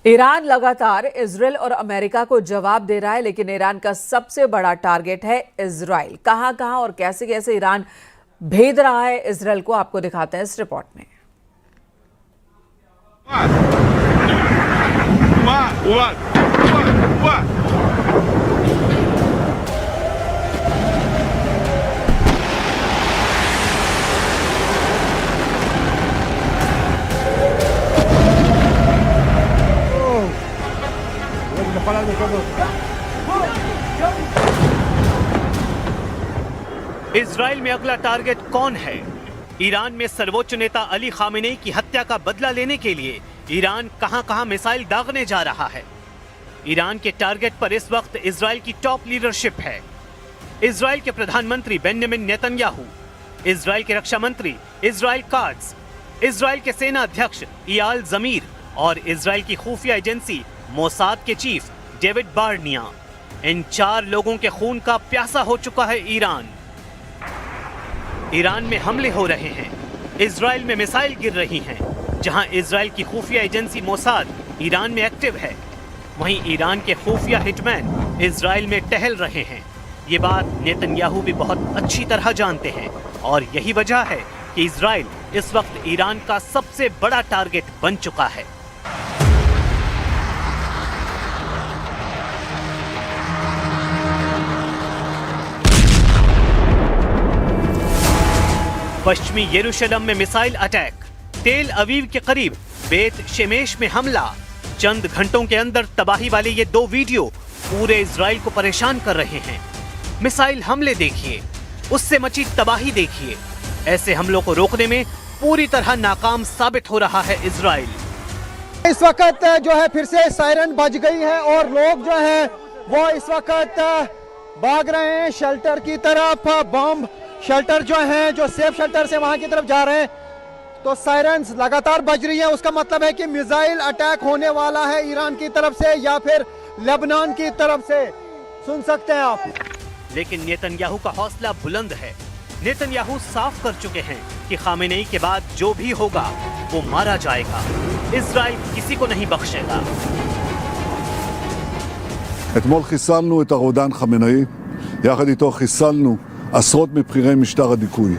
Iran लगातार Israel और America को जवाब दे रहा है, लेकिन ईरान का सबसे बड़ा टारगेट है इजराइल। कहां और कैसे कैसे ईरान भेद रहा है इजराइल को, आपको दिखाते हैं इस रिपोर्ट में। इजराइल में अगला टारगेट कौन है? ईरान में सर्वोच्च नेता अली खामेनेई की हत्या का बदला लेने के लिए ईरान कहां मिसाइल दागने जा रहा है। ईरान के टारगेट पर इस वक्त इजराइल की टॉप लीडरशिप है। इजराइल के प्रधानमंत्री बेंजामिन नेतन्याहू, इजराइल के रक्षा मंत्री इजराइल काट्ज, इजराइल के सेना अध्यक्ष इयाल जमीर और इजराइल की खुफिया एजेंसी मोसाद के चीफ डेविड बार्निया। इन 4 लोगों के खून का प्यासा हो चुका है ईरान। ईरान में हमले हो रहे हैं, इजराइल में मिसाइल गिर रही हैं। जहां इजराइल की खुफिया एजेंसी मोसाद ईरान में एक्टिव है, वहीं ईरान के खुफिया हिटमैन इजराइल में टहल रहे हैं। ये बात नेतन्याहू भी बहुत अच्छी तरह जानते हैं और यही वजह है कि इजराइल इस वक्त ईरान का सबसे बड़ा टारगेट बन चुका है। पश्चिमी यरूशलेम में मिसाइल अटैक, तेल अवीव के करीब बेत शेमेश में हमला। चंद घंटों के अंदर तबाही वाले ये 2 वीडियो पूरे इजराइल को परेशान कर रहे हैं। मिसाइल हमले देखिए, उससे मची तबाही देखिए। ऐसे हमलों को रोकने में पूरी तरह नाकाम साबित हो रहा है इजराइल। इस वक्त जो है फिर से सायरन बज गई है और लोग जो हैं वो इस वक्त भाग रहे हैं शेल्टर की तरफ। बम शेल्टर जो हैं, जो सेफ शेल्टर से वहां की तरफ जा रहे हैं, तो सायरन्स लगातार बज रही है। उसका मतलब है कि मिसाइल अटैक होने वाला है ईरान की तरफ से या फिर लेबनान की तरफ से, सुन सकते हैं आप। लेकिन नेतन्याहू का हौसला बुलंद है। नेतन्याहू साफ कर चुके हैं कि खामेनेई के बाद जो भी होगा वो मारा जाएगा। इजराइल किसी को नहीं बख्शेगा। אתמול חיסלנו את הרודן חמינאי, יחד איתו חיסלנו עשרות מבכירי משטר הדיכוי.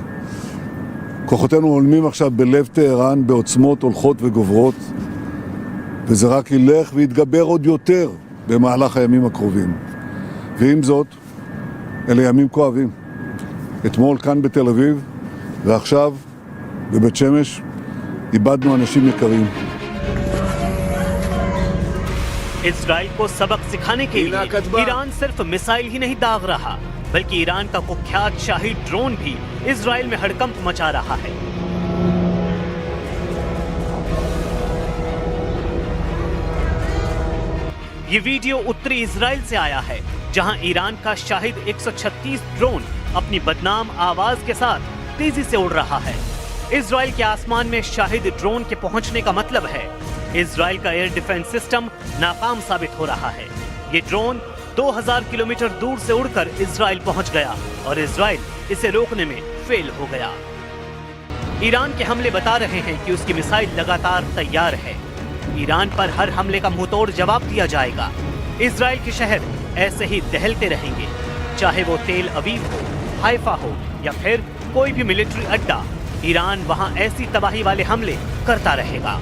כוחותינו הולמים עכשיו בלב טהרן בעוצמות הולכות וגוברות, וזה רק ילך ויתגבר עוד יותר במהלך הימים הקרובים. ועם זאת, אלה ימים כואבים. אתמול כאן בתל אביב, ועכשיו בבית שמש, איבדנו אנשים יקרים. इजराइल को सबक सिखाने के लिए ईरान सिर्फ मिसाइल ही नहीं दाग रहा, बल्कि ईरान का कुख्यात शाही ड्रोन भी इजराइल में हड़कंप मचा रहा है। ये वीडियो उत्तरी इजराइल से आया है, जहां ईरान का शाहिद 136 ड्रोन अपनी बदनाम आवाज के साथ तेजी से उड़ रहा है। इजराइल के आसमान में शाहिद ड्रोन के पहुंचने का मतलब है इजराइल का एयर डिफेंस सिस्टम नाकाम साबित हो रहा है। ये ड्रोन 2000 किलोमीटर दूर से उड़कर इजराइल पहुंच गया और इजराइल इसे रोकने में फेल हो गया। ईरान के हमले बता रहे हैं कि उसकी मिसाइल लगातार तैयार है। ईरान पर हर हमले का मुंहतोड़ जवाब दिया जाएगा। इजराइल के शहर ऐसे ही दहलते रहेंगे, चाहे वो तेल अवीव हो, हाइफा हो या फिर कोई भी मिलिट्री अड्डा। ईरान वहां ऐसी तबाही वाले हमले करता रहेगा।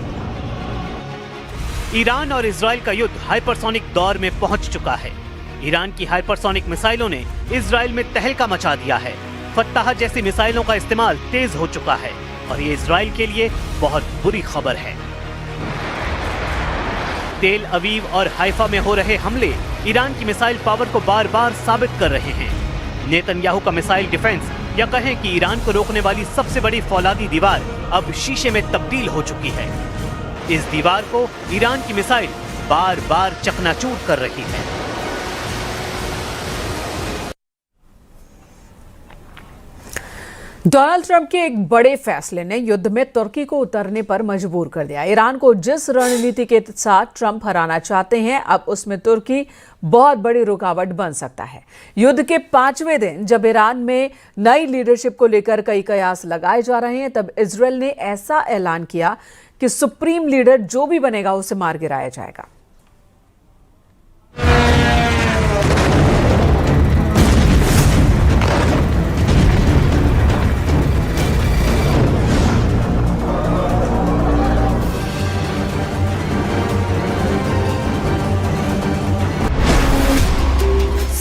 ईरान और इजराइल का युद्ध हाइपरसोनिक दौर में पहुंच चुका है। ईरान की हाइपरसोनिक मिसाइलों ने इजराइल में तहलका मचा दिया है। फत्ताह जैसी मिसाइलों का इस्तेमाल तेज हो चुका है और ये इजराइल के लिए बहुत बुरी खबर है। तेल अवीव और हाइफा में हो रहे हमले ईरान की मिसाइल पावर को बार बार साबित कर रहे हैं। नेतन्याहू का मिसाइल डिफेंस या कहें कि ईरान को रोकने वाली सबसे बड़ी फौलादी दीवार अब शीशे में तब्दील हो चुकी है। इस दीवार को ईरान की मिसाइल बार बार चकनाचूर कर रही है। डोनाल्ड ट्रंप के एक बड़े फैसले ने युद्ध में तुर्की को उतरने पर मजबूर कर दिया। ईरान को जिस रणनीति के साथ ट्रंप हराना चाहते हैं, अब उसमें तुर्की बहुत बड़ी रुकावट बन सकता है। युद्ध के 5वें दिन जब ईरान में नई लीडरशिप को लेकर कई कयास लगाए जा रहे हैं, तब इजराइल ने ऐसा ऐलान किया कि सुप्रीम लीडर जो भी बनेगा उसे मार गिराया जाएगा।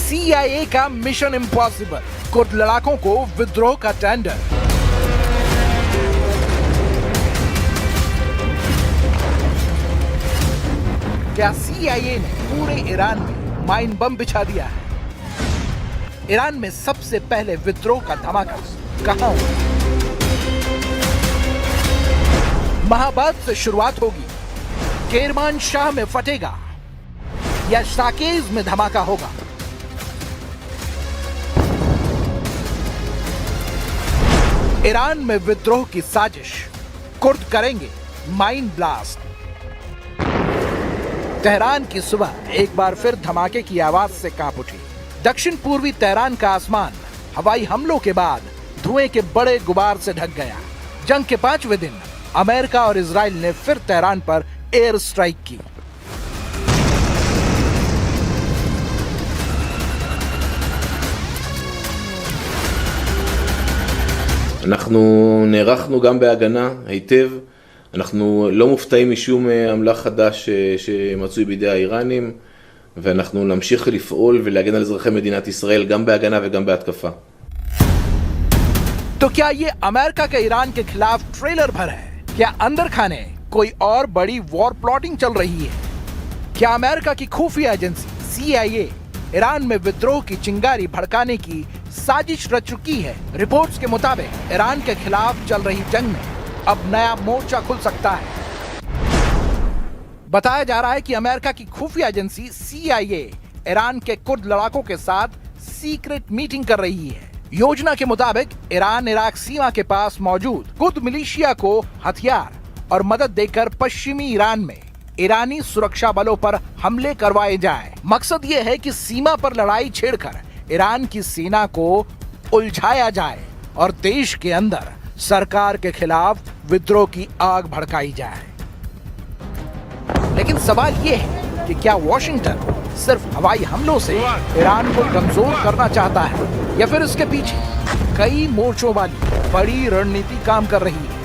CIA का मिशन इम्पॉसिबल, कुर्द लड़ाकों को विद्रोह का टेंडर। क्या CIA ने पूरे ईरान में माइन बम बिछा दिया है? ईरान में सबसे पहले विद्रोह का धमाका कहां हुआ? महाबाद से शुरुआत होगी, केरमान शाह में फटेगा या साकेज में धमाका होगा? ईरान में विद्रोह की साजिश, कुर्द करेंगे माइन ब्लास्ट। तेहरान की सुबह एक बार फिर धमाके की आवाज से कांप उठी। दक्षिण पूर्वी तेहरान का आसमान हवाई हमलों के बाद धुएं के बड़े गुबार से ढक गया। जंग के 5वें दिन अमेरिका और इजराइल ने फिर तेहरान पर एयर स्ट्राइक की। אנחנו נערכנו גם בהגנה היטב, אנחנו לא מופתעים משום אמל"ח חדש שמצוי בידי האיראנים, ואנחנו נמשיך לפעול ולהגן על אזרחי מדינת ישראל גם בהגנה וגם בהתקפה. तो क्या ये अमेरिका के ईरान के खिलाफ ट्रेलर भर है? क्या अंदर खाने कोई और बड़ी वॉर प्लॉटिंग चल रही है? क्या अमेरिका की खुफिया एजेंसी CIA ईरान में विद्रोह की चिंगारी भड़काने की साजिश रच चुकी है? रिपोर्ट्स के मुताबिक ईरान के खिलाफ चल रही जंग में अब नया मोर्चा खुल सकता है। बताया जा रहा है कि अमेरिका की खुफिया एजेंसी CIA ईरान के कुर्द लड़ाकों के साथ सीक्रेट मीटिंग कर रही है। योजना के मुताबिक ईरान इराक सीमा के पास मौजूद कुर्द मिलिशिया को हथियार और मदद देकर पश्चिमी ईरान में ईरानी सुरक्षा बलों पर हमले करवाए जाएं। मकसद ये है कि सीमा पर लड़ाई छेड़कर ईरान की सेना को उलझाया जाए और देश के अंदर सरकार के खिलाफ विद्रोह की आग भड़काई जाए। लेकिन सवाल ये है कि क्या वॉशिंगटन सिर्फ हवाई हमलों से ईरान को कमजोर करना चाहता है या फिर इसके पीछे कई मोर्चों वाली बड़ी रणनीति काम कर रही है?